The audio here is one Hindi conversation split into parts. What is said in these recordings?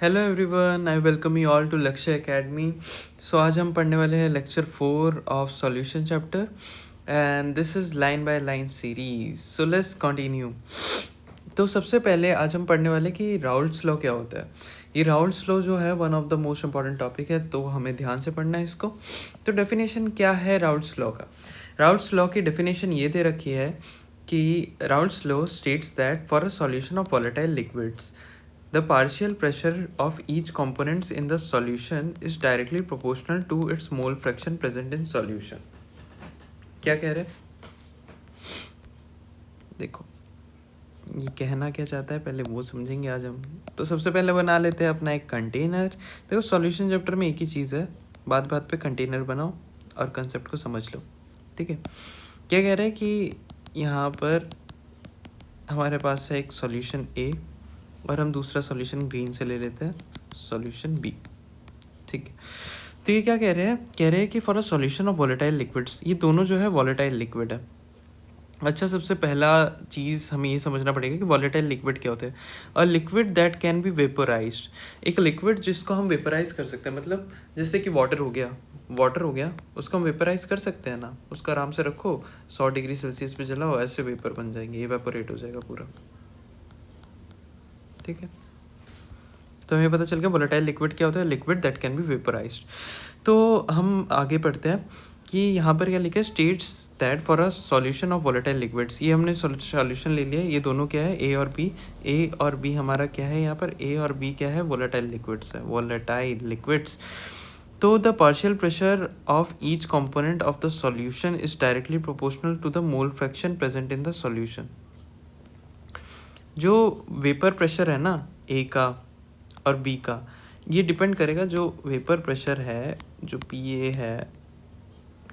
Hello everyone, I welcome you all to Lakshya Academy. So आज हम पढ़ने वाले हैं lecture 4 of solution chapter and this is line by line series. So let's continue. तो सबसे पहले आज हम पढ़ने वाले कि राउल्ट्स लॉ क्या होता है। ये राउल्ट्स लॉ जो है one of the most important topic है, तो हमें ध्यान से पढ़ना है इसको। तो डेफिनेशन क्या है राउल्ट्स लॉ का। राउल्ट्स लॉ की डेफिनेशन ये दे रखी है कि Raoult's law states that for a solution of volatile liquids the partial pressure of each components in the solution is directly proportional to its mole fraction present in solution। क्या कह रहे हैं देखो, ये कहना क्या चाहता है पहले वो समझेंगे आज हम। तो सबसे पहले बना लेते हैं अपना एक कंटेनर। देखो सॉल्यूशन चैप्टर में एक ही चीज़ है, बात बात पे कंटेनर बनाओ और कंसेप्ट को समझ लो। ठीक है, क्या कह रहे हैं कि यहाँ पर हमारे पास है एक सॉल्यूशन ए और हम दूसरा सॉल्यूशन ग्रीन से ले लेते हैं, सॉल्यूशन बी। ठीक है, तो ये क्या कह रहे हैं कि for a solution of volatile liquids, ये दोनों जो है वॉलेटाइल लिक्विड है। अच्छा, सबसे पहला चीज़ हमें ये समझना पड़ेगा कि वॉलेटाइल लिक्विड क्या होते हैं। A liquid that can be vaporized, एक लिक्विड जिसको हम वेपोराइज कर सकते हैं। मतलब जैसे कि वाटर हो गया, उसको हम वेपोराइज कर सकते हैं ना। उसको आराम से रखो, 100 डिग्री सेल्सियस पे जलाओ, ऐसे वेपर बन जाएंगे, इवेपोरेट हो जाएगा पूरा। ठीक है, तो हमें पता चल गया वोलेटाइल लिक्विड क्या होता है, लिक्विड दैट कैन बी वेपराइज्ड। तो हम आगे पढ़ते हैं कि यहाँ पर क्या लिखा है, states that for a solution of volatile liquids. ये हमने सॉल्यूशन ले लिया है, ये दोनों क्या है, ए और बी हमारा क्या है, यहाँ पर ए और बी क्या है, वोलेटाइल लिक्विड्स है, वोलेटाइल लिक्विड्स। तो the partial pressure of each component of the solution is directly proportional to the mole fraction present in the solution. जो वेपर प्रेशर है ना ए का और बी का, ये डिपेंड करेगा, जो वेपर प्रेशर है जो पी ए है,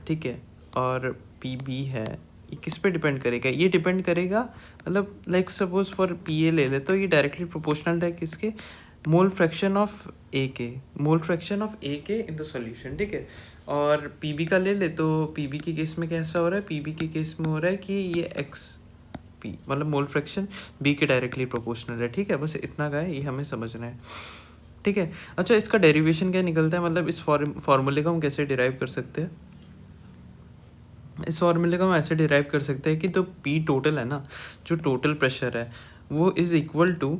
ठीक है, और पी बी है, ये किस पे डिपेंड करेगा, ये डिपेंड करेगा, मतलब like suppose for P A ले ले तो ये डायरेक्टली प्रोपोर्शनल है किसके, मोल फ्रैक्शन ऑफ ए के, मोल फ्रैक्शन ऑफ ए के इन द सॉल्यूशन। ठीक है, और पी बी का ले ले तो पी बी के केस में कैसा हो रहा है, पी बी के केस में हो रहा है कि ये एक्स पी, मतलब मोल फ्रैक्शन बी के डायरेक्टली प्रोपोर्शनल है। ठीक है, बस इतना का है, ये हमें समझना है। ठीक है, अच्छा, इसका डेरिवेशन क्या निकलता है, मतलब इस फॉर्मूले को हम कैसे डिराइव कर सकते हैं। इस फॉर्मूले को हम ऐसे डिराइव कर सकते हैं कि तो पी टोटल है ना, जो टोटल प्रेशर है वो is equal to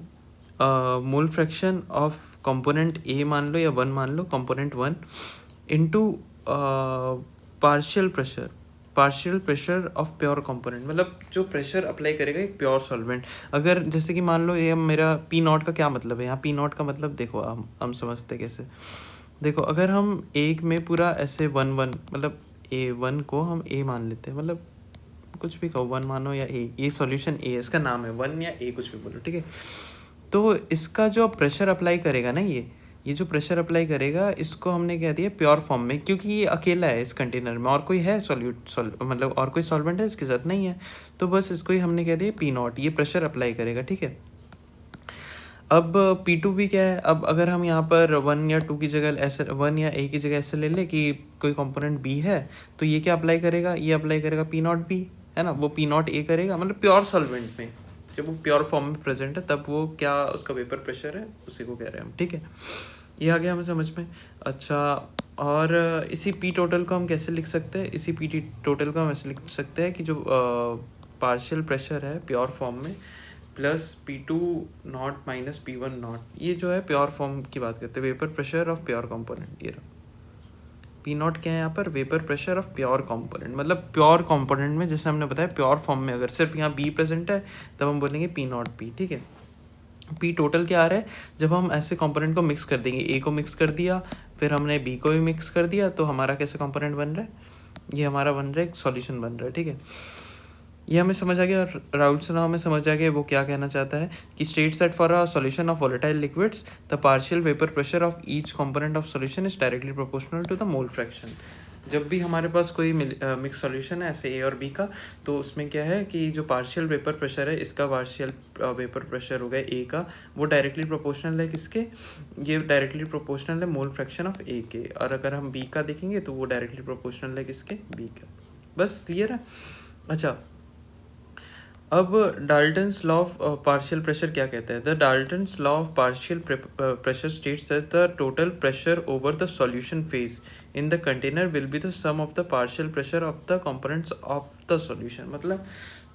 mole fraction of component A मान लो या 1 मान लो, component 1 into partial pressure of pure component. मतलब जो प्रेशर अप्लाई करेगा एक प्योर सॉल्वेंट। अगर जैसे कि मान लो ये मेरा पी नॉट का क्या मतलब है, यहाँ पी नॉट का मतलब देखो, हम समझते कैसे। देखो, अगर हम एक में पूरा ऐसे 1 मतलब A1 को हम ए मान लेते हैं, मतलब कुछ भी कहो, 1 मानो या ए, ये सॉल्यूशन ए, इसका नाम है 1 या ए, कुछ भी बोलो। ठीक है, तो इसका जो प्रेशर अप्लाई करेगा ना, ये जो प्रेशर अप्लाई करेगा, इसको हमने कह दिया प्योर फॉर्म में, क्योंकि ये अकेला है इस कंटेनर में, और कोई है मतलब और कोई सॉल्वेंट है इसके साथ नहीं है, तो बस इसको ही हमने कह दिया पी नॉट, ये प्रेशर अप्लाई करेगा। ठीक है, अब पी टू भी क्या है, अब अगर हम यहाँ पर 1 या 2 की जगह ऐसे, 1 या ए की जगह ऐसे ले लें कि कोई कंपोनेंट बी है, तो ये क्या अप्लाई करेगा, ये अप्लाई करेगा पी नॉट बी, है ना, वो पी नॉट ए करेगा, मतलब प्योर सॉल्वेंट में जब वो प्योर फॉर्म में प्रेजेंट है तब वो क्या उसका वेपर प्रेशर है, उसी को कह रहे हैं हम। ठीक है, ये आ गया हमें समझ में। अच्छा, और इसी पी टोटल को हम कैसे लिख सकते हैं, इसी पी टोटल को हम ऐसे लिख सकते हैं कि जो पार्शियल प्रेशर है प्योर फॉर्म में plus P two naught minus P one naught, ये जो है प्योर फॉर्म की बात करते हैं, vapour pressure of pure component. ये रहा पी नॉट क्या है यहाँ पर, vapour pressure of pure component, मतलब प्योर कंपोनेंट में, जैसे हमने बताया प्योर फॉर्म में अगर सिर्फ यहाँ बी प्रेजेंट है तब हम बोलेंगे पी नॉट पी। ठीक है, पी टोटल क्या आ रहा है, जब हम ऐसे कंपोनेंट को मिक्स कर देंगे, ए को मिक्स कर दिया, फिर हमने बी को भी मिक्स कर दिया, तो हमारा कैसे कंपोनेंट बन रहा है, ये हमारा बन रहा है एक सॉल्यूशन बन रहा है। ठीक है, ये हमें समझ आ गया। और राउल्ट्स लॉ हमें समझ आ गया वो क्या कहना चाहता है कि states that for a solution of volatile liquids the partial vapour pressure of each component of solution is directly proportional to the mole fraction. जब भी हमारे पास कोई मिक्स सॉल्यूशन है ऐसे ए और बी का, तो उसमें क्या है कि जो पार्शियल वेपर प्रेशर है, इसका पार्शियल वेपर प्रेशर हो गया ए का, वो डायरेक्टली प्रोपोर्शनल है किसके, ये डायरेक्टली प्रोपोर्शनल है मोल फ्रैक्शन ऑफ ए के। और अगर हम बी का देखेंगे तो वो डायरेक्टली प्रोपोर्शनल है किसके, बी का। बस क्लियर है। अच्छा, अब Dalton's law of partial pressure क्या कहता है? The Dalton's law of partial pressure states that the total pressure over the solution phase in the container will be the sum of the partial pressure of the components of the solution. मतलब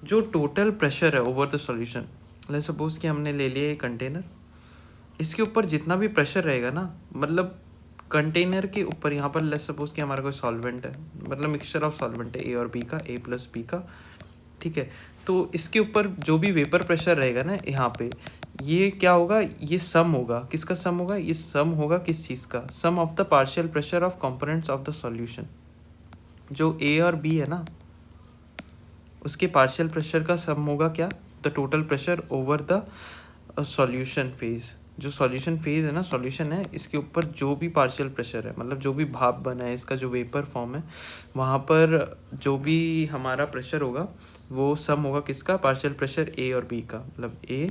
जो टोटल प्रेशर है over the solution, let's suppose कि हमने ले लिया ये कंटेनर, इसके ऊपर जितना भी प्रेशर रहेगा ना, मतलब कंटेनर के ऊपर यहाँ पर लेट्स सपोज कि हमारा कोई सॉल्वेंट है, मतलब मिक्सचर ऑफ सॉल्वेंट है ए और बी का, ए प्लस बी का, ठीक है। तो इसके ऊपर जो भी वेपर प्रेशर रहेगा ना यहाँ पे, ये क्या होगा, ये सम होगा, किसका सम होगा, ये सम होगा किस चीज़ का, sum of the partial pressure of components of the solution. जो ए और बी है ना, उसके पार्शियल प्रेशर का सम होगा क्या, the total pressure over the solution phase. जो सॉल्यूशन फेज है ना, सॉल्यूशन है, इसके ऊपर जो भी पार्शियल प्रेशर है, मतलब जो भी भाप बना है, इसका जो वेपर फॉर्म है, वहाँ पर जो भी हमारा प्रेशर होगा वो सम होगा किसका, पार्शियल प्रेशर ए और बी का, मतलब ए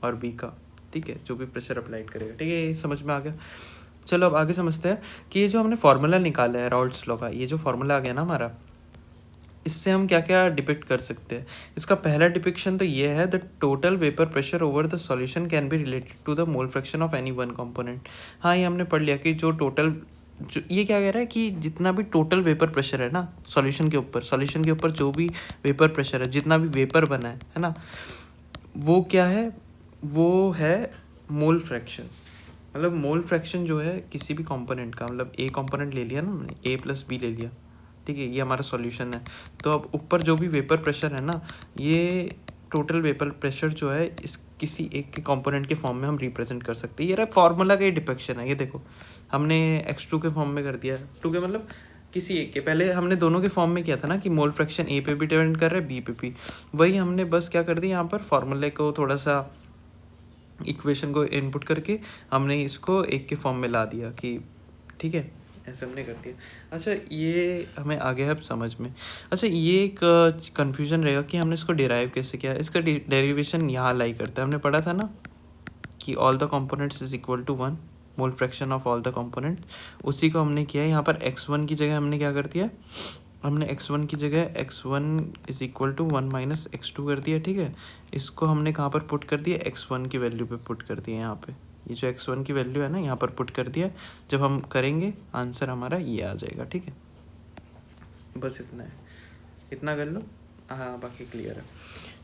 और बी का, ठीक है, जो भी प्रेशर अप्लाइड करेगा, ठीक है, ये समझ में आ गया। चलो अब आगे समझते हैं कि ये जो हमने फार्मूला निकाला है राउल्ट्स लॉ का, ये जो फार्मूला आ गया ना हमारा, इससे हम क्या क्या डिपिक्ट कर सकते हैं। इसका पहला डिपिक्शन तो ये है, the total vapour pressure over the solution can be related to the mole fraction of any one component. हाँ, ये हमने पढ़ लिया कि जो टोटल, जो ये क्या कह रहा है कि जितना भी टोटल वेपर प्रेशर है ना सॉल्यूशन के ऊपर जो भी वेपर प्रेशर है, जितना भी वेपर बना है ना, वो क्या है, वो है मोल फ्रैक्शन। मतलब मोल फ्रैक्शन जो है किसी भी कंपोनेंट का, मतलब ए कंपोनेंट ले लिया ना हमने, ए प्लस बी ले लिया, ठीक है, ये हमारा सॉल्यूशन है। तो अब ऊपर जो भी वेपर प्रेशर है ना, ये टोटल वेपर प्रेशर जो है इस किसी एक के कंपोनेंट के फॉर्म में हम रिप्रेजेंट कर सकते हैं। ये फार्मूला का ही डिपिक्शन है, ये देखो हमने x2 के फॉर्म में कर दिया, 2 के मतलब किसी एक के, पहले हमने दोनों के फॉर्म में किया था ना कि मोल फ्रैक्शन ए पे भी डिपेंड कर रहा है बी पे भी, वही हमने बस क्या कर दिया यहाँ पर फार्मूले को थोड़ा सा इक्वेशन को इनपुट करके हमने इसको एक के फॉर्म में ला दिया कि ठीक है, ऐसे हमने कर दिया। अच्छा, ये हमें आगे है अब समझ में। अच्छा, ये एक कन्फ्यूजन रहेगा कि हमने इसको डिराइव कैसे किया। इसका डेरिवेशन यहाँ लाई करता है, हमने पढ़ा था ना कि all the components is equal to 1, mole fraction of all the component, उसी को हमने किया है। यहाँ पर x1 की जगह हमने क्या कर दिया, हमने x1 की जगह x1 is equal to 1 minus x2 कर दिया, ठीक है। इसको हमने कहाँ पर पुट कर दिया, x1 की वैल्यू पे पुट कर दिया, यहाँ पे ये जो x1 की वैल्यू है ना यहाँ पर पुट कर दिया। जब हम करेंगे आंसर हमारा ये आ जाएगा, ठीक है, बस इतना है, इतना कर लो, हाँ बाकी क्लियर है,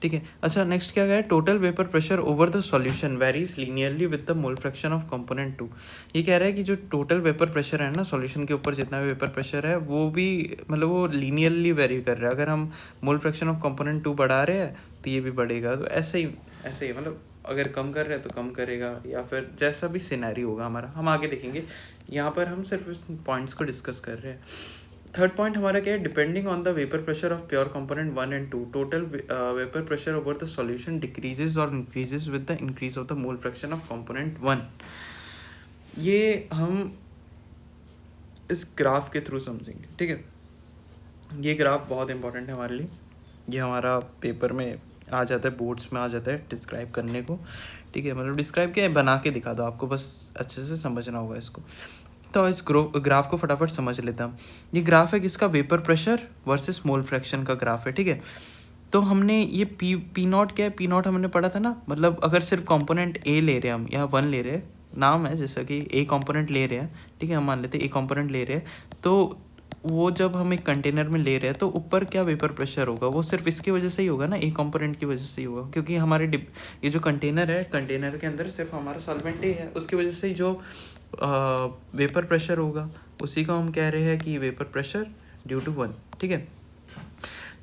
ठीक है। अच्छा, नेक्स्ट क्या है, total vapour pressure over the solution varies linearly with the mole fraction of component 2। ये कह रहा है कि जो टोटल वेपर प्रेशर है ना सॉल्यूशन के ऊपर, जितना भी वेपर प्रेशर है वो भी मतलब वो लीनियरली वेरी कर रहा है। अगर हम मोल फ्रैक्शन ऑफ कंपोनेंट 2 बढ़ा रहे हैं तो ये भी बढ़ेगा, तो ऐसे ही मतलब अगर कम कर रहे हैं तो कम करेगा, या फिर जैसा भी सिनेरी होगा हमारा, हम आगे देखेंगे। यहाँ पर हम सिर्फ इस पॉइंट्स को डिस्कस कर रहे हैं। थर्ड पॉइंट हमारा क्या है, depending on the vapour pressure of pure component 1 and 2, total vapour pressure over the solution decreases और increases with the increase of the mole fraction of component 1। ये हम इस ग्राफ के थ्रू समझेंगे, ठीक है। ये ग्राफ बहुत इंपॉर्टेंट है हमारे लिए, ये हमारा पेपर में आ जाता है, बोर्ड्स में आ जाता है डिस्क्राइब करने को, ठीक है। मतलब डिस्क्राइब क्या है, बना के दिखा दो, आपको बस अच्छे से समझना होगा इसको। तो इस ग्राफ को फटाफट समझ लेता हूँ। ये ग्राफ है किसका, vapour pressure versus mole fraction का ग्राफ है, ठीक है। तो हमने ये पी नॉट क्या है, पी नॉट हमने पढ़ा था ना, मतलब अगर सिर्फ कंपोनेंट ए ले रहे हैं हम, या 1 ले रहे हैं, नाम है जैसा कि ए कंपोनेंट ले रहे हैं, ठीक है, हम मान लेते हैं ए कंपोनेंट ले रहे हैं, तो वो जब हम एक कंटेनर में ले रहे हैं तो ऊपर क्या वेपर प्रेशर होगा, वो सिर्फ इसकी वजह से ही होगा ना, ए कंपोनेंट की वजह से ही होगा, क्योंकि हमारे ये जो कंटेनर है, कंटेनर के अंदर सिर्फ हमारा सॉल्वेंट ए है, उसकी वजह से ही जो वेपर प्रेशर होगा उसी को हम कह रहे हैं कि वेपर प्रेशर ड्यू टू 1, ठीक है।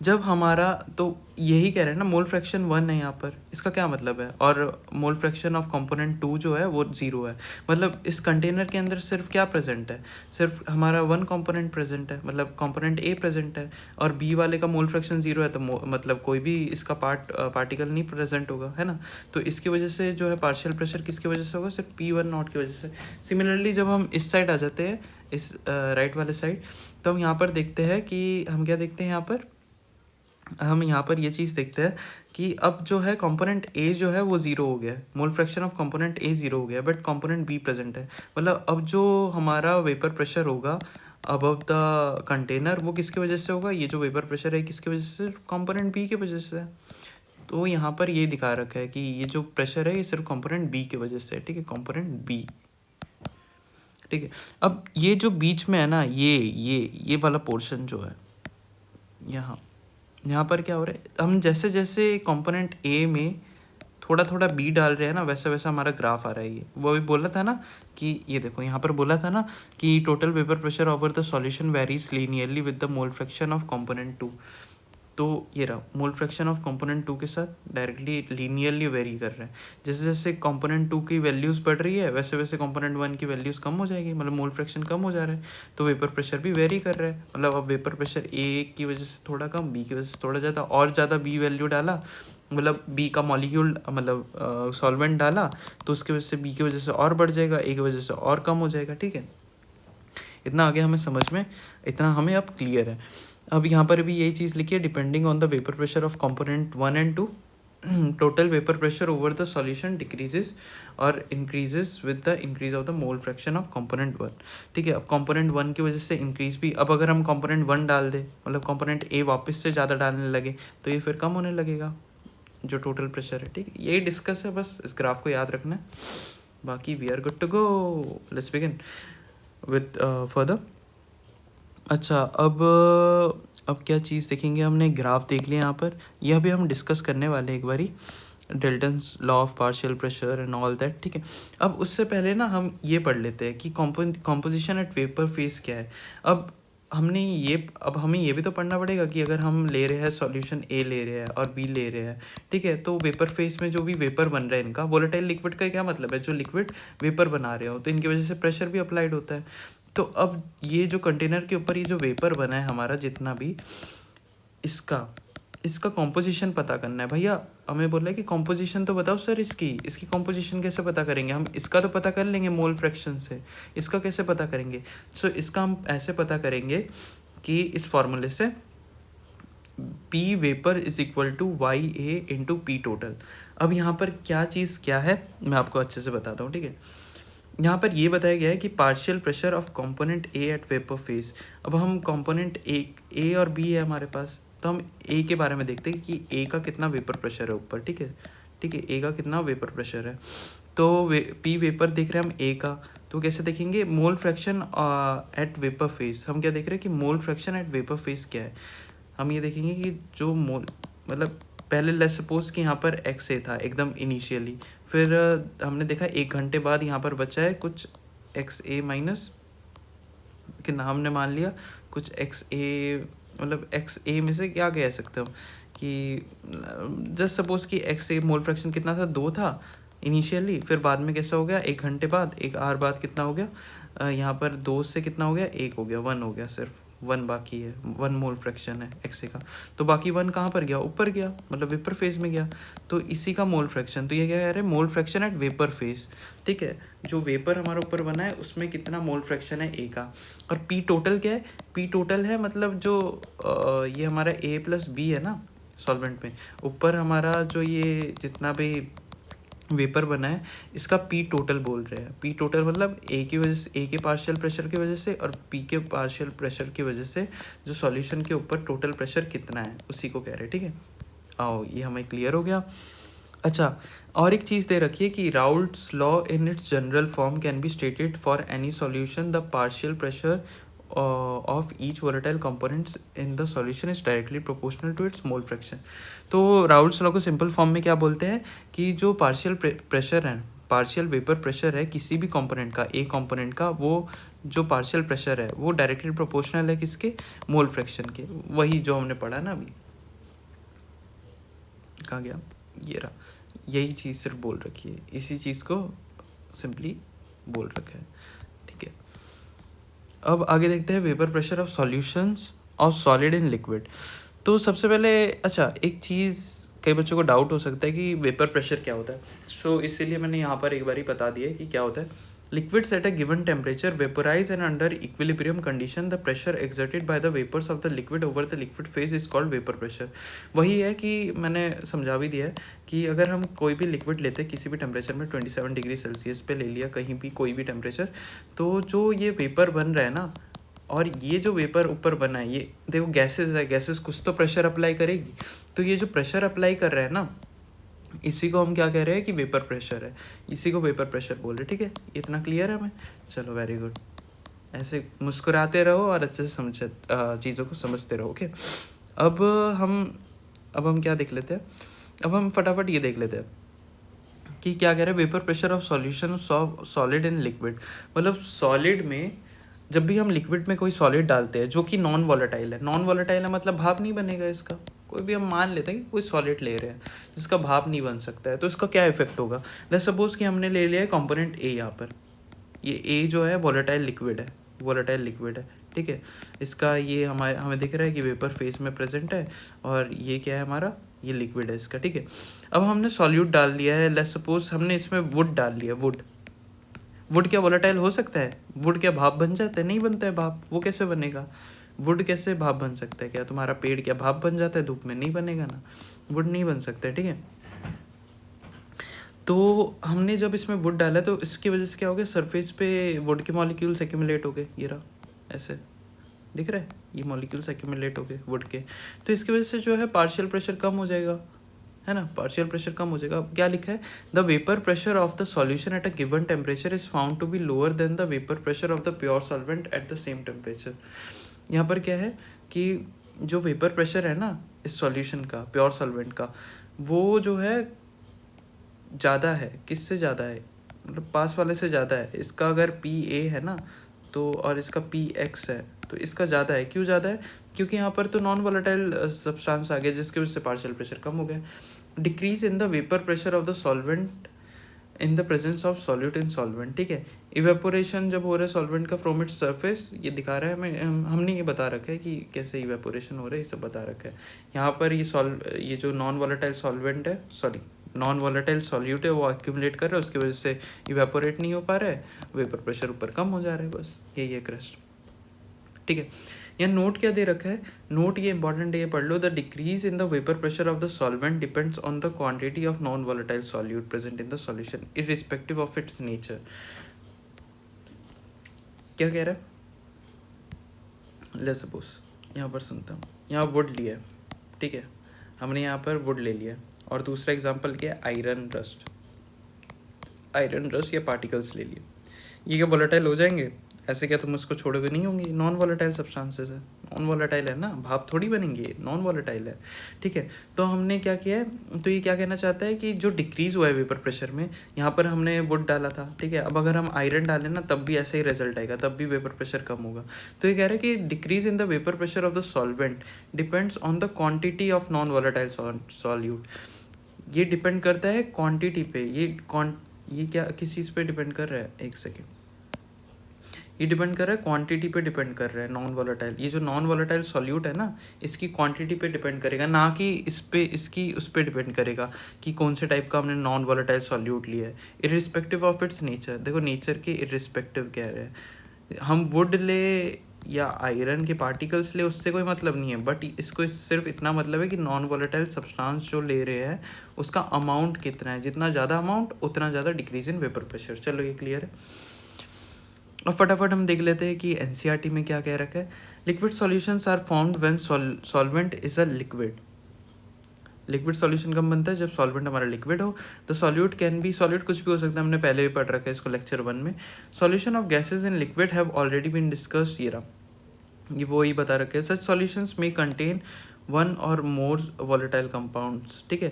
जब हमारा, तो यही कह रहे हैं ना, मोल फ्रैक्शन 1 है यहाँ पर, इसका क्या मतलब है, और मोल फ्रैक्शन ऑफ कंपोनेंट 2 जो है वो 0 है। मतलब इस कंटेनर के अंदर सिर्फ क्या प्रेजेंट है, सिर्फ हमारा 1 कंपोनेंट प्रेजेंट है, मतलब कंपोनेंट ए प्रेजेंट है, और बी वाले का मोल फ्रैक्शन 0 है, तो मतलब कोई भी इसका पार्टिकल नहीं प्रेजेंट होगा, है ना। तो इसकी वजह से जो है पार्शियल प्रेशर किसकी वजह से होगा, सिर्फ P1 नॉट की वजह से। सिमिलरली जब हम इस साइड आ जाते हैं, इस राइट वाले साइड, तो हम यहाँ पर देखते हैं कि हम क्या देखते हैं, हम यहाँ पर ये चीज़ देखते हैं कि अब जो है कंपोनेंट ए जो है वो 0 हो गया है, मोल फ्रैक्शन ऑफ कंपोनेंट ए 0 हो गया, बट कंपोनेंट बी प्रेजेंट है। मतलब अब जो हमारा वेपर प्रेशर होगा अबव द कंटेनर, वो किसकी वजह से होगा, ये जो वेपर प्रेशर है किसकी वजह से, कंपोनेंट बी की वजह से। तो यहाँ पर ये दिखा रखा है कि ये जो प्रेशर है ये सिर्फ कंपोनेंट बी की वजह से है, ठीक है, कंपोनेंट बी, ठीक है। अब ये जो बीच में है ना, ये वाला पोर्शन जो है यहाँ पर क्या हो रहा है, हम जैसे जैसे कंपोनेंट ए में थोड़ा थोड़ा बी डाल रहे हैं ना, वैसा वैसा हमारा ग्राफ आ रहा है। ये वो भी बोला था ना कि ये देखो यहाँ पर बोला था ना कि total vapour pressure over the solution varies linearly with the mole fraction of component 2। तो ये रहा, मोल फ्रैक्शन ऑफ कंपोनेंट 2 के साथ डायरेक्टली लीनियरली वेरी कर रहे हैं। जैसे जैसे कंपोनेंट 2 की वैल्यूज़ बढ़ रही है वैसे वैसे कंपोनेंट 1 की वैल्यूज़ कम हो जाएगी, मतलब मोल फ्रैक्शन कम हो जा रहा है, तो वेपर प्रेशर भी वेरी कर रहा है। मतलब अब वेपर प्रेशर ए की वजह से थोड़ा कम, बी की वजह से थोड़ा ज़्यादा, और ज़्यादा बी वैल्यू डाला, मतलब बी का मॉलिक्यूल मतलब सॉल्वेंट डाला तो उसकी वजह से बी की वजह से और बढ़ जाएगा, ए की वजह से और कम हो जाएगा, ठीक है। इतना आगे हमें समझ में, इतना हमें अब क्लियर है। अब यहाँ पर भी यही चीज़ लिखी है, depending on the vapour pressure of component 1 and 2 total vapour pressure over the solution decreases और increases with the increase of the mole fraction of component 1, ठीक है। अब कंपोनेंट 1 की वजह से इंक्रीज भी, अब अगर हम कंपोनेंट 1 डाल दें, मतलब कंपोनेंट ए वापस से ज़्यादा डालने लगे तो ये फिर कम होने लगेगा जो टोटल प्रेशर है, ठीक है। यही डिस्कस है, बस इस ग्राफ को याद रखना है, बाकी we are good to go. Let's begin with further. अच्छा, अब क्या चीज़ देखेंगे, हमने ग्राफ देख लिया यहाँ पर, यह भी हम डिस्कस करने वाले एक बारी, Dalton's law of partial pressure and all that, ठीक है। अब उससे पहले ना हम ये पढ़ लेते हैं कि कॉम्पोजिशन एट वेपर फेस क्या है। अब हमें ये भी तो पढ़ना पड़ेगा कि अगर हम ले रहे हैं सॉल्यूशन ए ले रहे हैं और बी ले रहे हैं, ठीक है, तो वेपर फेस में जो भी वेपर बन रहा है इनका, वोलेटाइल लिक्विड का क्या मतलब है, जो लिक्विड वेपर बना रहे हो तो इनकी वजह से प्रेशर भी अप्लाइड होता है। तो अब ये जो कंटेनर के ऊपर ये जो वेपर बना है हमारा जितना भी, इसका कॉम्पोजिशन पता करना है। भैया हमें बोला है कि कॉम्पोजिशन तो बताओ सर, इसकी कॉम्पोजिशन कैसे पता करेंगे हम, इसका तो पता कर लेंगे मोल फ्रैक्शन से, इसका कैसे पता करेंगे। सो इसका हम ऐसे पता करेंगे कि इस फॉर्मूले से P vapour is equal to y A into P total. अब यहाँ पर क्या चीज़ क्या है मैं आपको अच्छे से बताता हूँ, ठीक है। यहाँ पर ये बताया गया है कि partial pressure of component A at vapour phase. अब हम कंपोनेंट ए और बी है हमारे पास, तो हम ए के बारे में देखते हैं कि ए का कितना वेपर प्रेशर है ऊपर, ठीक है, ए का कितना वेपर प्रेशर है। तो पी वेपर देख रहे हैं हम ए का, तो कैसे देखेंगे, mole fraction at vapour phase. हम क्या देख रहे हैं कि mole fraction at vapour phase क्या है। हम ये देखेंगे कि जो मोल, मतलब पहले लेट्स सपोज कि यहाँ पर एक्स ए था एकदम इनिशियली, फिर हमने देखा 1 घंटे बाद यहाँ पर बचा है कुछ एक्स ए माइनस, कितना हमने मान लिया कुछ एक्स ए, मतलब एक्स ए में से क्या कह सकते हो कि जस्ट सपोज कि एक्स ए मोल फ्रैक्शन कितना था, 2 था इनिशियली, फिर बाद में कैसा हो गया, 1 घंटे बाद, 1 आवर बाद कितना हो गया, यहाँ पर 2 से कितना हो गया, 1 हो गया, 1 हो गया, सिर्फ 1 बाकी है, 1 मोल फ्रैक्शन है एक्स ए का, तो बाकी 1 कहाँ पर गया, ऊपर गया, मतलब वेपर फेज में गया, तो इसी का मोल फ्रैक्शन। तो ये क्या कह रहे हैं, mole fraction at vapour phase, ठीक है। जो वेपर हमारे ऊपर बना है उसमें कितना मोल फ्रैक्शन है ए का। और पी टोटल क्या है, पी टोटल है मतलब जो ये हमारा ए प्लस बी है ना सॉल्वेंट में, ऊपर हमारा जो ये जितना भी वेपर बना है इसका पी टोटल बोल रहे हैं। पी टोटल मतलब ए की वजह से, ए के पार्शियल प्रेशर की वजह से और पी के पार्शियल प्रेशर की वजह से जो सॉल्यूशन के ऊपर टोटल प्रेशर कितना है उसी को कह रहे हैं, ठीक है। आओ ये हमें क्लियर हो गया। अच्छा, और एक चीज़ दे रखी है कि Raoult's law in its general form can be stated for any solution the partial pressure of each volatile components in the solution is directly proportional to its mole fraction। तो राउल्ट्स लॉ को सिंपल फॉर्म में क्या बोलते हैं कि जो पार्शियल प्रेशर है, पार्शियल वेपर प्रेशर है किसी भी कंपोनेंट का, ए कंपोनेंट का, वो जो पार्शियल प्रेशर है वो डायरेक्टली प्रोपोर्शनल है किसके, मोल फ्रैक्शन के। वही जो हमने पढ़ा ना अभी, कहाँ गया, ये रहा, यही चीज़ सिर्फ बोल रखी है, इसी चीज़ को सिंपली बोल रखा है, ठीक है। अब आगे देखते हैं vapour pressure of solutions of solid in liquid. तो सबसे पहले अच्छा एक चीज़ कई बच्चों को डाउट हो सकता है कि वेपर प्रेशर क्या होता है, सो इसीलिए मैंने यहाँ पर एक बार ही बता दिया कि क्या होता है। Liquids at a given temperature vaporise and under equilibrium condition the pressure exerted by the vapours of the liquid over the liquid phase is called vapour pressure. वही है कि मैंने समझा भी दिया है कि अगर हम कोई भी लिक्विड लेते हैं किसी भी टेम्परेचर में, 27 डिग्री सेल्सियस पे ले लिया कहीं भी कोई भी टेम्परेचर, तो जो ये वेपर बन रहा है ना और ये जो वेपर ऊपर बना है, ये देखो गैसेस है, गैसेस कुछ तो प्रेशर अप्लाई करेगी, तो ये जो प्रेशर अप्लाई कर रहा है ना, इसी को हम क्या कह रहे हैं कि वेपर प्रेशर है, इसी को वेपर प्रेशर बोल रहे हैं। ठीक है, इतना क्लियर है हमें? चलो वेरी गुड, ऐसे मुस्कुराते रहो और अच्छे से समझ चीज़ों को समझते रहो। ओके, अब हम क्या देख लेते हैं, अब हम फटाफट ये देख लेते हैं कि क्या कह रहे हैं, vapour pressure of solution solid in liquid. मतलब सॉलिड में जब भी हम लिक्विड में कोई सॉलिड डालते हैं जो कि नॉन वॉलेटाइल है, नॉन वॉलेटाइल है मतलब भाप नहीं बनेगा इसका, कोई भी हम मान लेते हैं कि कोई सॉलिड ले रहे हैं जिसका भाप नहीं बन सकता है, तो इसका क्या इफेक्ट होगा। लेट्स सपोज कि हमने ले लिया है कंपोनेंट ए, यहाँ पर ये ए जो है वॉलेटाइल लिक्विड है, वॉलेटाइल लिक्विड है। ठीक है, इसका ये हमें दिख रहा है कि वेपर फेज में प्रेजेंट है, और ये क्या है हमारा, ये लिक्विड है इसका। ठीक है, अब हमने सॉल्यूट डाल दिया है, लेट्स सपोज हमने इसमें वुड डाल लिया, वुड क्या वोलेटाइल हो सकता है? वुड क्या भाप बन जाता है? नहीं बनता है भाप, वो कैसे बनेगा? वुड कैसे भाप बन सकता है? क्या तुम्हारा पेड़ क्या भाप बन जाता है धूप में? नहीं बनेगा ना, वुड नहीं बन सकता है। ठीक है, तो हमने जब इसमें वुड डाला तो इसकी वजह से क्या हो गया, सरफेस पे वुड के मॉलिक्यूल्स एक्यूमुलेट हो गए, ये रहा ऐसे दिख रहा है, ये मॉलिक्यूल्स एक्यूमुलेट हो गए वुड के, तो इसकी वजह से जो है पार्शियल प्रेशर कम हो जाएगा, है ना, पार्शियल प्रेशर कम हो जाएगा। अब क्या लिखा है, the vapour pressure of the solution at a given temperature is found to be lower than the vapour pressure of the pure solvent at the same temperature. यहाँ पर क्या है कि जो वेपर प्रेशर है ना इस सॉल्यूशन का, प्योर सॉल्वेंट का, वो जो है ज़्यादा है, किससे ज़्यादा है, मतलब पास वाले से ज़्यादा है। इसका अगर पी ए है ना तो, और इसका पी एक्स है, तो इसका ज़्यादा है। क्यों ज़्यादा है? क्योंकि यहाँ पर तो नॉन वोलेटाइल सब्सटेंस आ गया जिसकी वजह से पार्शियल प्रेशर कम हो गया। Decrease in the vapour pressure of the solvent in the presence of solute in solvent. ठीक है, इवेपोरेशन जब हो रहा है सॉल्वेंट का फ्रॉम इट्स सरफेस, ये दिखा रहा है हमें, हमने ये बता रखा है कि कैसे इवेपोरेशन हो रहा है, ये सब बता रखा है। यहाँ पर ये जो नॉन वोलेटाइल सॉल्वेंट है, सॉरी नॉन वोलेटाइल सॉल्यूट है, वो एक्यूमुलेट कर रहा है, उसकी वजह से इवेपोरेट नहीं हो पा रहा है, वेपर प्रेशर ऊपर कम हो जा रहा है, बस यही है क्रस्ट। ठीक है, यहाँ नोट क्या दे रखा है, नोट ये इंपॉर्टेंट है, ये पढ़ लो, the decrease in the vapour pressure of the solvent depends on the quantity of non volatile solute present in the solution irrespective of its nature. क्या कह रहा है, ले सपोज यहाँ पर सुनता हूँ, यहाँ वुड लिया है, ठीक है, हमने यहाँ पर वुड ले लिया, और दूसरा एग्जांपल क्या है, आयरन रस्ट या पार्टिकल्स ले लिए, ये क्या वोलेटाइल हो जाएंगे? ऐसे क्या तुम उसको छोड़ोगे? नहीं होंगे, नॉन वोलेटाइल सब्सटेंसेस है, नॉन वोलेटाइल है ना, भाप थोड़ी बनेंगे, नॉन वोलेटाइल है। ठीक है, तो हमने क्या किया है, तो ये क्या कहना चाहता है कि जो डिक्रीज़ हुआ है वेपर प्रेशर में, यहाँ पर हमने वुड डाला था, ठीक है, अब अगर हम आयरन डालें ना तब भी ऐसा ही रिजल्ट आएगा, तब भी वेपर प्रेशर कम होगा। तो ये कह रहा है कि decrease in the vapour pressure of the solvent depends on the quantity of non volatile solute. ये डिपेंड करता है क्वान्टिटी पे, ये क्या किस चीज़ पे डिपेंड कर रहा है, एक सेकेंड, ये डिपेंड कर रहा है क्वांटिटी पे डिपेंड कर रहा है, नॉन वोलेटाइल, ये जो नॉन वोलेटाइल सॉल्यूट है ना, इसकी क्वांटिटी पे डिपेंड करेगा, ना कि इस पे इसकी उस पे डिपेंड करेगा कि कौन से टाइप का हमने नॉन वोलेटाइल सॉल्यूट लिया है, इररिस्पेक्टिव ऑफ इट्स नेचर। देखो नेचर के इररिस्पेक्टिव कह रहे हैं, हम वुड ले या आयरन के पार्टिकल्स ले उससे कोई मतलब नहीं है, बट इसको सिर्फ इतना मतलब है कि नॉन वोलेटाइल सब्सटेंस जो ले रहे हैं उसका अमाउंट कितना है, जितना ज़्यादा अमाउंट उतना ज़्यादा डिक्रीज इन वेपर प्रेशर। चलो ये क्लियर है। और फटाफट हम देख लेते हैं कि एनसीईआरटी में क्या कह रखा है, liquid solutions are formed when solvent is a liquid solution कब बनता है, जब सॉल्वेंट हमारा लिक्विड हो। The solute can be, solute कुछ भी हो सकता है, हमने पहले भी पढ़ रखा है इसको लेक्चर 1 में। Solution of gases in liquid have already been discussed, ये वो ही बता रखे हैं। सच सॉल्यूशंस में कंटेन वन और मोर वॉलेटाइल कंपाउंड्स। ठीक है,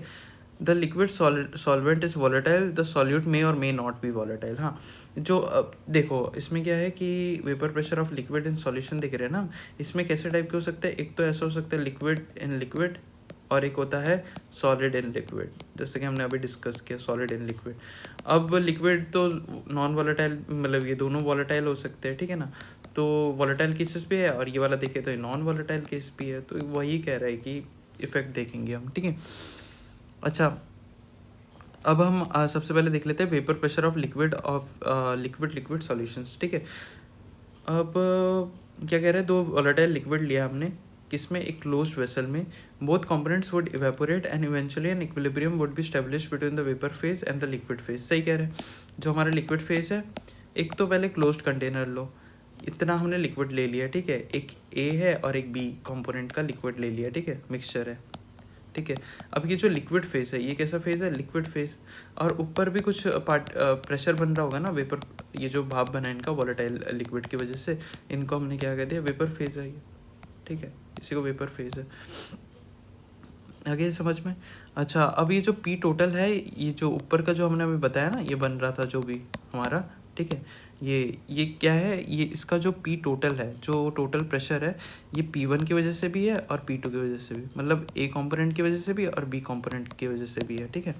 the liquid solvent is volatile, the solute may और मे नॉट बी वॉलेटाइल। हाँ, जो देखो इसमें क्या है कि vapour pressure of liquid in solution दिख रहे हैं ना, इसमें कैसे टाइप के हो सकते हैं, एक तो ऐसा हो सकता है लिक्विड इन लिक्विड, और एक होता है सॉलिड इन लिक्विड, जैसे कि हमने अभी डिस्कस किया सॉलिड इन लिक्विड। अब लिक्विड तो नॉन वॉलेटाइल, मतलब ये दोनों वॉलेटाइल हो सकते हैं, ठीक है ना, तो वॉलेटाइल केसेस भी है, और ये वाला देखे तो नॉन वॉलेटाइल केस भी है, तो वही कह रहा है कि इफेक्ट देखेंगे हम। ठीक है, अच्छा अब हम सबसे पहले देख लेते हैं vapour pressure of liquid solutions. ठीक है, अब क्या कह रहे हैं, दो वोलेटाइल लिक्विड लिया हमने, किसमें, एक क्लोज्ड वेसल में, both components would evaporate and eventually an equilibrium would be establish between the vapour phase and the liquid phase. सही कह रहे हैं, जो हमारा लिक्विड फेज है, एक तो पहले क्लोज्ड कंटेनर लो, इतना हमने लिक्विड ले लिया, ठीक है, एक ए है और एक बी कंपोनेंट का लिक्विड ले लिया, ठीक है, मिक्सचर है, ठीक है। अब ये जो लिक्विड फेस है, ये कैसा फेस है, लिक्विड फेस, और ऊपर भी कुछ प्रेशर बन रहा होगा ना, वेपर, ये जो भाप बना है इनका वॉलेटाइल लिक्विड की वजह से, इनको हमने क्या कह दिया, वेपर फेज है ये, ठीक है, इसी को वेपर फेज है। आगे समझ में। अच्छा, अब ये जो पी टोटल है, ये जो ऊपर का जो हमने अभी बताया ना, ये बन रहा था जो भी हमारा, ठीक है, ये क्या है, ये इसका जो पी टोटल है, जो टोटल प्रेशर है, ये P1 की वजह से भी है और P2 की वजह से भी, मतलब ए कंपोनेंट की वजह से भी और बी कंपोनेंट की वजह से भी है, ठीक है,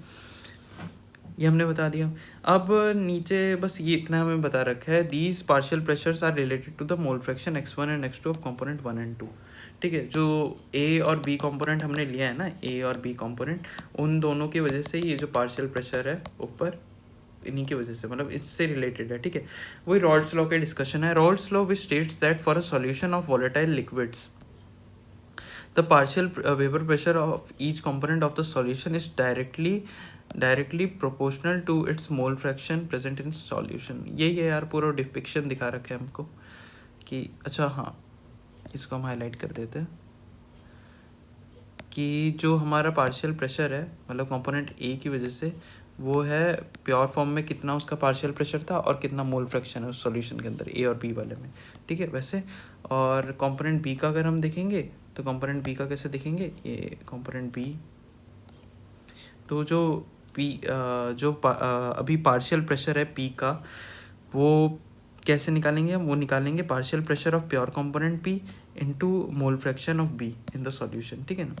ये हमने बता दिया। अब नीचे बस ये इतना हमें बता रखा है, these partial pressures are related to the mole fraction x1 and x2 of component 1 and 2, ठीक है। जो ए और बी कंपोनेंट हमने लिया है ना, ए और बी कंपोनेंट, उन दोनों की वजह से ये जो पार्शियल प्रेशर है ऊपर, इन्हीं की वजह से, मतलब इससे रिलेटेड है, ठीक है। वही रॉल्स लॉ का डिस्कशन है। Rawls law which states that for a solution of volatile liquids the partial vapor pressure of each component of the solution is directly proportional to its mole fraction present in solution। यही है यार, पूरा डिपिक्शन दिखा रखे हैं हमको कि, अच्छा हाँ, इसको हम हाईलाइट कर देते हैं कि जो हमारा पार्शियल प्रेशर है, मतलब कंपोनेंट ए की वजह से, वो है प्योर फॉर्म में कितना उसका पार्शियल प्रेशर था और कितना मोल फ्रैक्शन है उस सॉल्यूशन के अंदर, ए और बी वाले में, ठीक है, वैसे। और कंपोनेंट बी का अगर हम देखेंगे तो कंपोनेंट बी का कैसे देखेंगे, ये कंपोनेंट बी, तो जो पी अभी पार्शियल प्रेशर है पी का, वो कैसे निकालेंगे हम, वो निकालेंगे partial pressure of pure component P into mole fraction of be in the solution, ठीक है ना।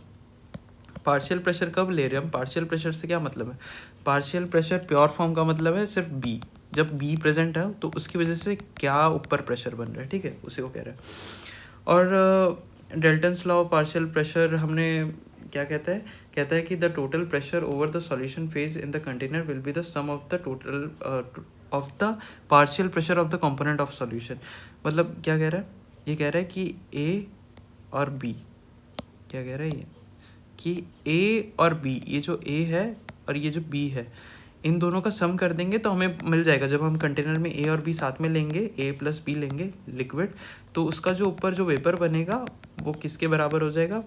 पार्शियल प्रेशर कब ले रहे हैं हम, पार्शियल प्रेशर से क्या मतलब है, पार्शियल प्रेशर प्योर फॉर्म का मतलब है सिर्फ बी, जब बी प्रेजेंट है तो उसकी वजह से क्या ऊपर प्रेशर बन रहा है, ठीक है, उसी को कह रहे हैं। और Dalton's law of partial pressure हमने क्या कहता है कि the total pressure over the solution phase in the container will be the sum of the total of the partial pressure of the component of solution. मतलब क्या कह रहा है, ये कह रहा है कि ए और बी, क्या कह रहा है ये, कि ए और बी, ये जो ए है और ये जो बी है, इन दोनों का सम कर देंगे तो हमें मिल जाएगा, जब हम कंटेनर में ए और बी साथ में लेंगे, ए प्लस बी लेंगे लिक्विड, तो उसका जो ऊपर जो वेपर बनेगा वो किसके बराबर हो जाएगा,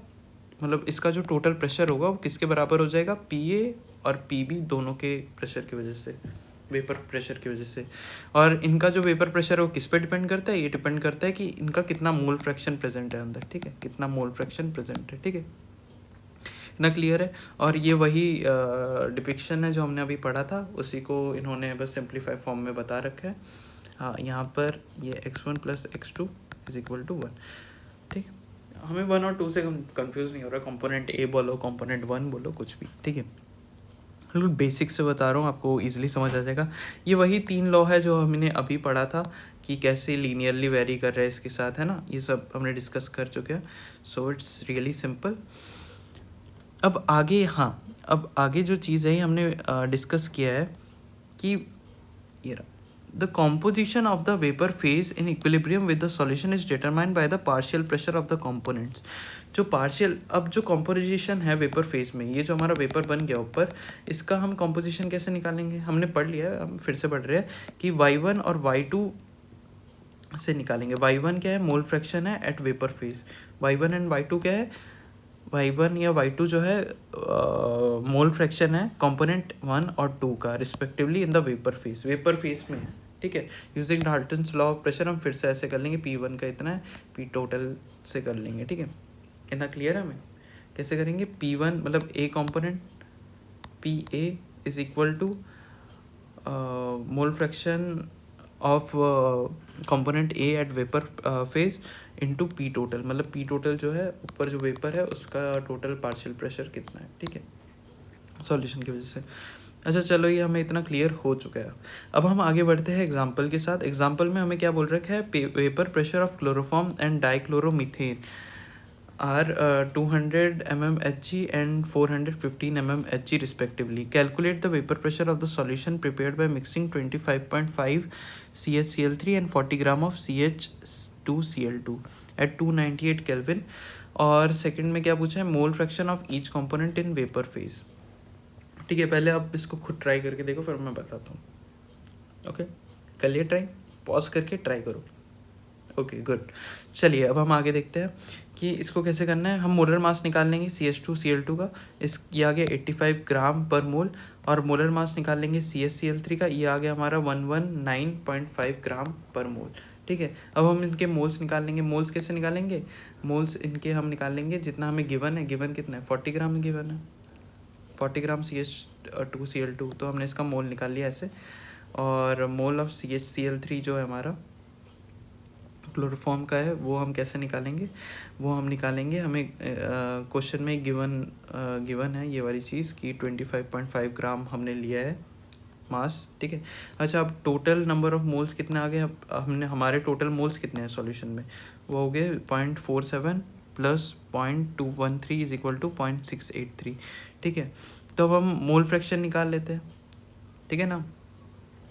मतलब इसका जो टोटल प्रेशर होगा वो किसके बराबर हो जाएगा, पी ए और पी बी दोनों के प्रेशर की वजह से, वेपर प्रेशर की वजह से। और इनका जो वेपर प्रेशर है वो किस पे डिपेंड करता है, ये डिपेंड करता है कि इनका कितना मोल फ्रैक्शन प्रेजेंट है अंदर, ठीक है, कितना मोल फ्रैक्शन प्रेजेंट है, ठीक है, इतना क्लियर है। और ये वही डिपिक्शन है जो हमने अभी पढ़ा था, उसी को इन्होंने बस सिंप्लीफाई फॉर्म में बता रखा है। हाँ, यहाँ पर ये x1 plus x2 is equal to 1, ठीक, हमें 1 और 2 से कंफ्यूज नहीं हो रहा, कंपोनेंट ए बोलो कंपोनेंट 1 बोलो कुछ भी, ठीक है, बिल्कुल बेसिक से बता रहा हूँ, आपको इजीली समझ आ जाएगा। ये वही 3 लॉ है जो हमने अभी पढ़ा था कि कैसे लीनियरली वेरी कर रहे हैं इसके साथ, है ना, ये सब हमने डिस्कस कर चुके हैं। So it's really simple. अब आगे, हाँ, अब आगे जो चीज़ है हमने डिस्कस किया है कि ये the composition of the vapour phase in equilibrium with the solution is determined by the partial pressure of the components. जो पार्शियल, अब जो कॉम्पोजिशन है वेपर फेज में, ये जो हमारा वेपर बन गया ऊपर, इसका हम कॉम्पोजिशन कैसे निकालेंगे, हमने पढ़ लिया है, हम फिर से पढ़ रहे हैं कि y1 और y2 से निकालेंगे। y1 क्या है, मोल फ्रैक्शन है at vapour phase, y1 and y2 क्या है, y1 या y2 जो है मोल फ्रैक्शन है कंपोनेंट 1 और 2 का respectively in the vapour phase में है, ठीक है। Using Dalton's law of pressure हम फिर से ऐसे कर लेंगे, P1 का इतना है, P टोटल से कर लेंगे, ठीक है, इतना क्लियर है हमें, कैसे करेंगे, P1 मतलब A component, P A is equal to mole fraction of component A at vapour phase into P total, मतलब पी टोटल जो है ऊपर जो वेपर है उसका टोटल पार्शियल प्रेशर कितना है, ठीक है, सॉल्यूशन की वजह से। अच्छा चलो, ये हमें इतना क्लियर हो चुका है। अब हम आगे बढ़ते हैं एग्जांपल के साथ। एग्जांपल में हमें क्या बोल रखा है, vapour pressure of chloroform and dichloromethane are 200 mm Hg and 415 mm Hg respectively. Calculate the vapor pressure of the solution prepared by mixing 25.5 CaCl3 and 40 gram of CH2Cl2 at 298 Kelvin। और सेकंड में क्या पूछा है, mole fraction of each component in vapour phase, ठीक है। पहले आप इसको खुद ट्राई करके देखो, फिर मैं बताता हूँ, ओके, कर लिए ट्राई, पॉज करके ट्राई करो, ओके गुड। चलिए अब हम आगे देखते हैं कि इसको कैसे करना है। हम मोलर मास निकाल लेंगे CH2Cl2 का, इस ये आ गया 85 ग्राम पर मोल, और मोलर मास निकाल लेंगे CH3 का, ये आ गया हमारा 119.5 ग्राम पर मोल। ठीक है, अब हम इनके मोल्स निकाल लेंगे। मोल्स कैसे निकालेंगे? मोल्स इनके हम निकाल लेंगे जितना हमें गिवन है। गिवन कितना है? 40 ग्राम गिवन है, 40 ग्राम CH2Cl2, तो हमने इसका मोल निकाल लिया ऐसे। और मोल ऑफ CHCl3 जो है हमारा क्लोरोफॉर्म का है, वो हम कैसे निकालेंगे? वो हम निकालेंगे, हमें क्वेश्चन में गिवन है ये वाली चीज़ कि 25.5 ग्राम हमने लिया है मास। ठीक है, अच्छा अब टोटल नंबर ऑफ मोल्स कितने आ गए? अब हमने हमारे टोटल मोल्स कितने हैं सॉल्यूशन में? वो हो गए 0.47 प्लस 0.213 इज इक्वल टू 0.683। ठीक है, तो अब हम मोल फ्रैक्शन निकाल लेते हैं। ठीक है ना,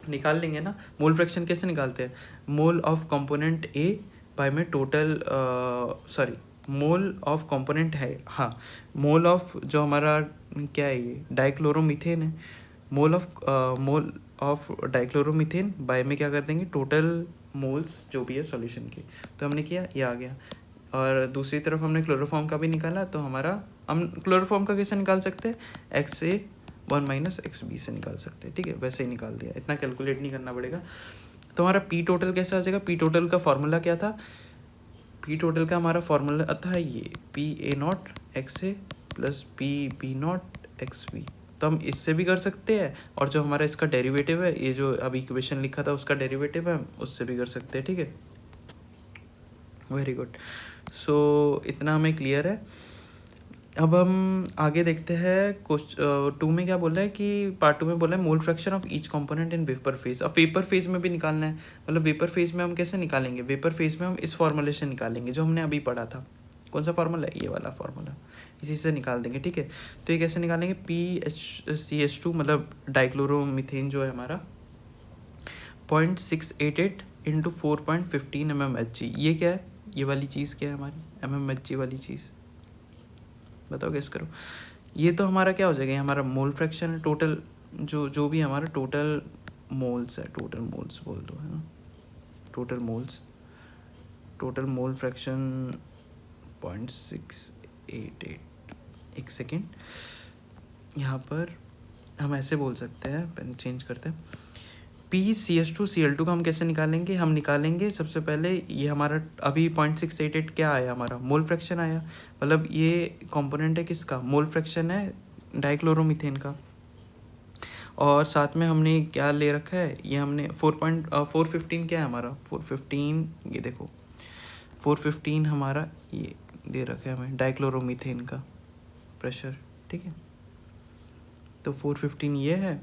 निकाल लेंगे ना। मोल फ्रैक्शन कैसे निकालते हैं? Mole of component A by में total, sorry, mole of component है, हाँ, मोल ऑफ जो हमारा क्या है, ये डाइक्लोरोमीथेन है। मोल ऑफ डाइक्लोरोमीथेन बाय में क्या कर देंगे? टोटल मोल्स जो भी है सॉल्यूशन के। तो हमने किया, ये आ गया। और दूसरी तरफ हमने क्लोरोफॉर्म का भी निकाला, तो हमारा, हम क्लोरोफॉर्म का कैसे निकाल सकते हैं? XA1 - XB से निकाल सकते हैं। ठीक है, वैसे ही निकाल दिया, इतना कैलकुलेट नहीं करना पड़ेगा। तो हमारा पी टोटल कैसे आ जाएगा? पी टोटल का फॉर्मूला क्या था? पी टोटल का हमारा फॉर्मूला था ये PA0 XA plus PB0 XB। तो हम इससे भी कर सकते हैं, और जो हमारा इसका डेरिवेटिव है, ये जो अभी इक्वेशन लिखा था उसका डेरिवेटिव है, उससे भी कर सकते हैं। ठीक है, वेरी गुड। सो इतना हमें क्लियर है। अब हम आगे देखते हैं। क्वेश्चन 2 में क्या बोल रहा है कि पार्ट 2 में बोल रहा है mole fraction of each component in vapour phase. अब वेपर फेज में भी निकालना है, मतलब वेपर फेज में हम कैसे निकालेंगे? वेपर फेज में हम इस फॉर्मूले से निकालेंगे जो हमने अभी पढ़ा था। कौन सा फार्मूला है? ये वाला फार्मूला, इसी से निकाल देंगे। ठीक है, तो ये कैसे निकालेंगे? PHCH2 मतलब डाइक्लोरोमीथेन जो है हमारा 0.688 इंटू 4.15 mmHg। ये क्या है? ये वाली चीज़ क्या है हमारी? mmHg वाली चीज़, बताओ गेस करो। ये तो हमारा क्या हो जाएगा? ये हमारा मोल फ्रैक्शन है, टोटल जो भी हमारा टोटल मोल्स है, टोटल मोल्स बोल दो, है ना, total moles, total mole fraction 0.688। एक सेकेंड, यहाँ पर हम ऐसे बोल सकते हैं, पेन चेंज करते हैं। PCH2Cl2 का हम कैसे निकालेंगे? हम निकालेंगे सबसे पहले, ये हमारा अभी 0.688 क्या आया? हमारा मोल फ्रैक्शन आया, मतलब ये कंपोनेंट है किसका? मोल फ्रैक्शन है डाइक्लोरोमीथेन का। और साथ में हमने क्या ले रखा है? ये हमने 4.415 क्या है हमारा? 415, ये देखो 415 हमारा ये दे रखा है हमें डाइक्लोरोमीथेन का प्रेशर। ठीक है, तो 415 ये है,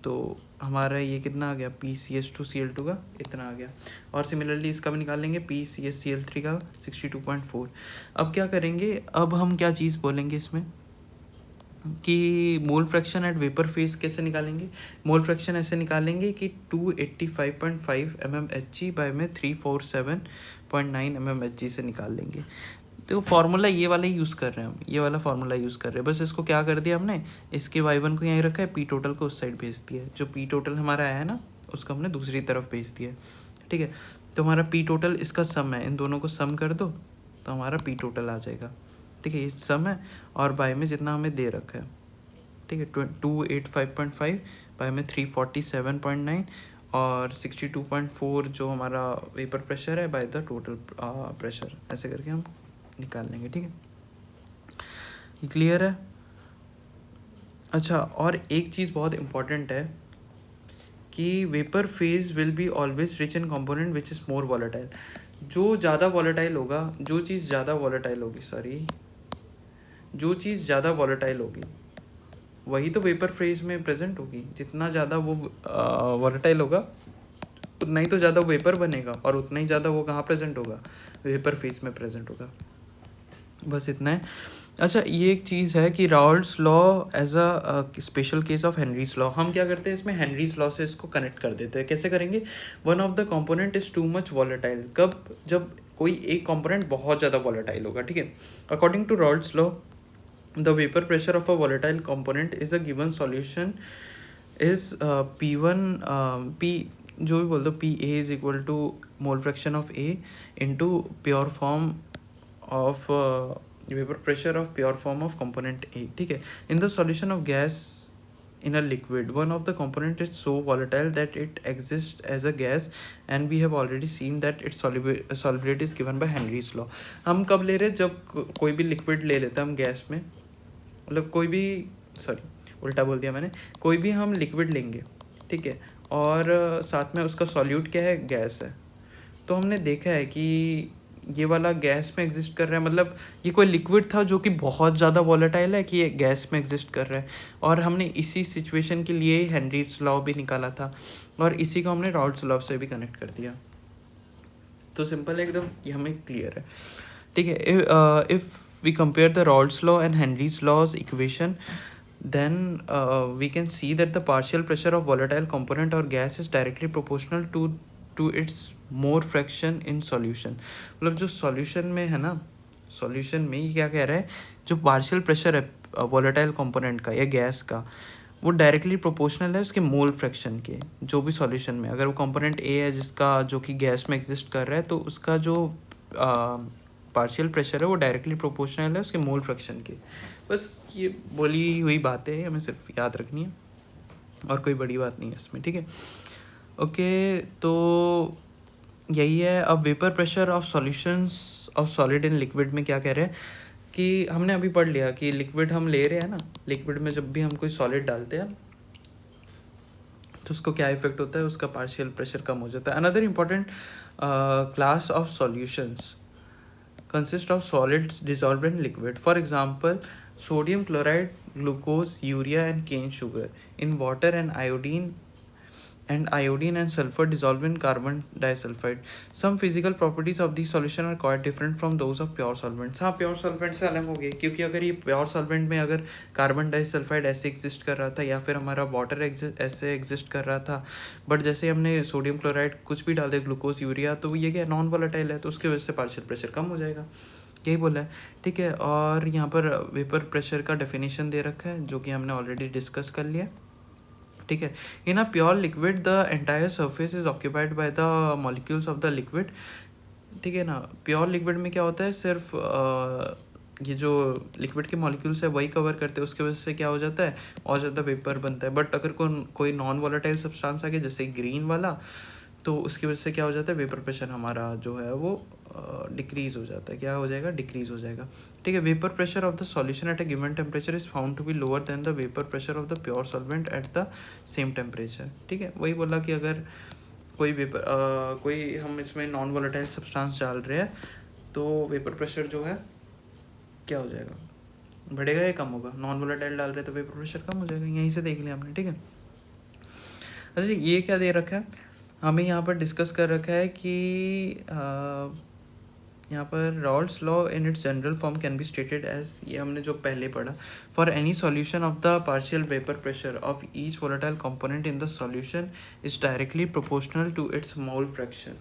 तो हमारा ये कितना आ गया? PCH2Cl2 का इतना आ गया। और सिमिलरली इसका भी निकाल लेंगे, PCHCl3 का 62.4। अब क्या करेंगे? अब हम क्या चीज़ बोलेंगे इसमें कि mole fraction at vapour phase कैसे निकालेंगे? मोल फ्रैक्शन ऐसे निकालेंगे कि 285.5 mmHg बाय में 347.9 mmHg से निकाल लेंगे। तो फार्मूला ये वाला ही यूज़ कर रहे हैं हम, ये वाला फार्मूला यूज़ कर रहे हैं। बस इसको क्या कर दिया हमने, इसके y1 को यहीं रखा है, पी टोटल को उस साइड भेज दिया है। जो पी टोटल हमारा आया है ना, उसको हमने दूसरी तरफ भेज दिया है। ठीक है, तो हमारा पी टोटल इसका सम है, इन दोनों को सम कर दो तो हमारा पी टोटल आ जाएगा। ठीक है, ये सम है, और बाय में जितना हमें दे रखा है। ठीक है, 285.5 बाय में 347.9 और 62.4 जो हमारा वेपर प्रेशर है बाय द टोटल प्रेशर, ऐसे करके हम निकाल लेंगे। ठीक है, ये क्लियर है? अच्छा, और एक चीज़ बहुत इम्पॉर्टेंट है कि vapour phase will be always rich in component which is more volatile. जो ज़्यादा वॉलेटाइल होगा, जो चीज़ ज़्यादा वॉलेटाइल होगी, जो चीज़ ज़्यादा वॉलेटाइल होगी वही तो वेपर फेज में प्रेजेंट होगी। जितना ज़्यादा वो वॉलेटाइल होगा उतना ही तो ज़्यादा वेपर बनेगा, और उतना ही ज़्यादा वो कहाँ प्रेजेंट होगा? वेपर फेज में प्रेजेंट होगा। बस इतना है। अच्छा, ये एक चीज़ है कि Raoult's law as a special case of Henry's law. हम क्या करते हैं इसमें? हेनरीज लॉ से इसको कनेक्ट कर देते हैं। कैसे करेंगे? One of the component is too much volatile. कब? जब कोई एक कंपोनेंट बहुत ज़्यादा वॉलेटाइल होगा। ठीक है, according to Raoult's law the vapour pressure of a volatile component is a given solution is P1 P जो भी बोल दो, P A is equal to mole fraction of A into pure form of vapour pressure of pure form of component A, ठीक है। In the solution of gas in a liquid, one of the component is so volatile that it exists as a gas, and we have already seen that its solubility is given by Henry's law. हम कब ले रहे हैं, जब कोई भी लिक्विड ले लेते हैं हम गैस में, मतलब कोई भी, सॉरी उल्टा बोल दिया मैंने, कोई भी हम लिक्विड लेंगे, ठीक है, और साथ में उसका सॉल्यूट क्या है, गैस है, तो हमने देखा है कि ये वाला गैस में एग्जिस्ट कर रहा है, मतलब ये कोई लिक्विड था जो कि बहुत ज़्यादा वॉलेटाइल है कि ये गैस में एग्जिस्ट कर रहा है, और हमने इसी सिचुएशन के लिए हेनरीज लॉ भी निकाला था, और इसी को हमने राउल्ट्स लॉ से भी कनेक्ट कर दिया। तो सिंपल है एकदम, ये हमें क्लियर है, ठीक है। If we compare the Raoult's law and Henry's laws equation, then we can see that the partial pressure of volatile component or gas is directly proportional to its more fraction in solution। मतलब जो solution में है ना, solution में ये क्या कह रहा है, जो partial pressure है volatile component का या gas का, वो डायरेक्टली प्रोपोर्शनल है उसके मोल फ्रैक्शन के, जो भी सॉल्यूशन में, अगर वो कंपोनेंट ए है जिसका, जो कि गैस में एग्जिस्ट कर रहा है, तो उसका जो पार्शियल प्रेशर है वो डायरेक्टली प्रोपोर्शनल है उसके मोल फ्रैक्शन के। बस ये बोली हुई बातें हैं, हमें सिर्फ याद रखनी है, और कोई बड़ी बात नहीं है इसमें, ठीक है। ओके, तो यही है। अब vapour pressure of solutions of solid in liquid में क्या कह रहे हैं कि हमने अभी पढ़ लिया कि लिक्विड हम ले रहे हैं ना, लिक्विड में जब भी हम कोई सॉलिड डालते हैं तो उसको क्या इफेक्ट होता है, उसका पार्शियल प्रेशर कम हो जाता है। Another important class of solutions consist of solids dissolved in liquid. For example, sodium chloride, glucose, urea and cane sugar in water, and iodine and sulfur dissolved in carbon disulfide. Some physical properties of these solution are quite different from those of pure solvents. हाँ, प्योर सॉल्वेंट से अलग हो गए, क्योंकि अगर ये प्योर सॉल्वेंट में अगर कार्बन डाइसल्फाइड ऐसे एग्जिस्ट कर रहा था, या फिर हमारा वाटर ऐसे एग्जिस्ट कर रहा था, बट जैसे हमने सोडियम क्लोराइड कुछ भी डाल दिया, ग्लूकोज, यूरिया, तो ये क्या नॉन वोलेटाइल है, तो उसकी वजह से पार्शियल प्रेशर कम हो जाएगा, यही बोला है, ठीक है। और यहाँ पर वेपर प्रेशर का डेफिनेशन दे रखा है, जो कि हमने ऑलरेडी डिस्कस कर लिया, ठीक है। In a pure liquid the entire surface is occupied by the molecules of the liquid, ठीक है ना। प्योर लिक्विड में क्या होता है, सिर्फ ये जो लिक्विड के मॉलिक्यूल्स है वही कवर करते हैं, उसकी वजह से क्या हो जाता है, और ज़्यादा वेपर बनता है। बट अगर कोई नॉन वोलेटाइल सब्सटेंस आ गया, जैसे ग्रीन वाला, तो उसकी वजह से क्या हो जाता है, वेपर प्रेशर हमारा जो है वो डिक्रीज़ हो जाता है, क्या हो जाएगा, डिक्रीज़ हो जाएगा, ठीक है। Vapour pressure of the solution at a given temperature is found to be lower than the vapour pressure of the pure solvent at the same temperature, ठीक है। वही बोला कि अगर कोई वेपर कोई हम इसमें नॉन वोलेटाइल सब्सटेंस डाल रहे हैं, तो वेपर प्रेशर जो है क्या हो जाएगा, बढ़ेगा या कम होगा। नॉन वोलेटाइल डाल रहे हैं तो वेपर प्रेशर कम हो जाएगा, यहीं से देख लिया हमने, ठीक है। अच्छा, ये क्या दे रखा है हमें, यहाँ पर डिस्कस कर रखा है कि यहाँ पर Raoult's law in its general form can be stated as, ये हमने जो पहले पढ़ा, for any solution of the partial vapour pressure of each volatile component in the solution is directly proportional to its mole fraction.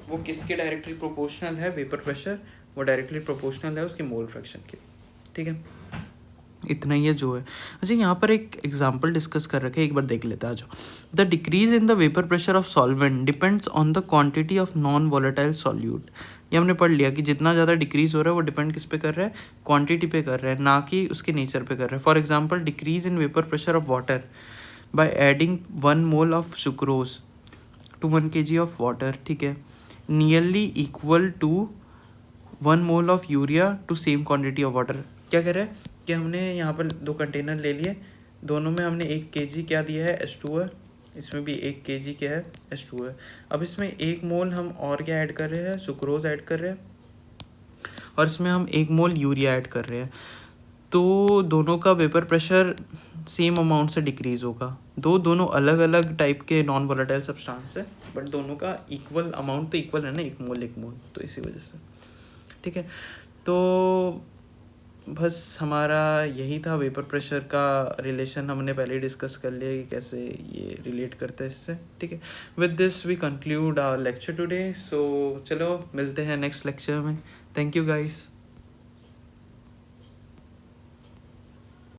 वो किसके डायरेक्टली प्रोपोर्शनल है, वेपर प्रेशर, वो डायरेक्टली प्रोपोर्शनल है उसके मोल फ्रैक्शन के, ठीक है। इतना ही है जो है। अच्छा, यहाँ पर एक एग्जांपल डिस्कस कर रखे, एक बार देख लेते हैं। जो the decrease in the vapour pressure of solvent depends on the quantity of non volatile solute. ये हमने पढ़ लिया कि जितना ज़्यादा डिक्रीज हो रहा है वो डिपेंड किस पे कर रहा है, क्वांटिटी पे कर रहा है, ना कि उसके नेचर पे कर रहा है। For example, decrease in vapour pressure of water by adding 1 mole of sucrose to 1 kg of water, ठीक है, nearly equal to 1 mole of urea to same quantity of water. क्या कह रहे हैं कि हमने यहाँ पर 2 कंटेनर ले लिए, दोनों में हमने 1 kg क्या दिया है, H2 है, इसमें भी 1 kg क्या है, H2 है। अब इसमें 1 मोल हम और क्या ऐड कर रहे हैं, सुक्रोज ऐड कर रहे हैं, और इसमें हम 1 मोल यूरिया ऐड कर रहे हैं, तो दोनों का वेपर प्रेशर सेम अमाउंट से डिक्रीज़ होगा। दोनों अलग अलग टाइप के नॉन वोलेटाइल सब्सटेंस है, बट दोनों का इक्वल अमाउंट तो इक्वल है ना, 1 मोल, तो इसी वजह से, ठीक है। तो बस हमारा यही था, वेपर प्रेशर का रिलेशन हमने पहले डिस्कस कर लिया कि कैसे ये रिलेट करता है इससे, ठीक है। With this we conclude our lecture today. So चलो मिलते हैं नेक्स्ट लेक्चर में। Thank you guys.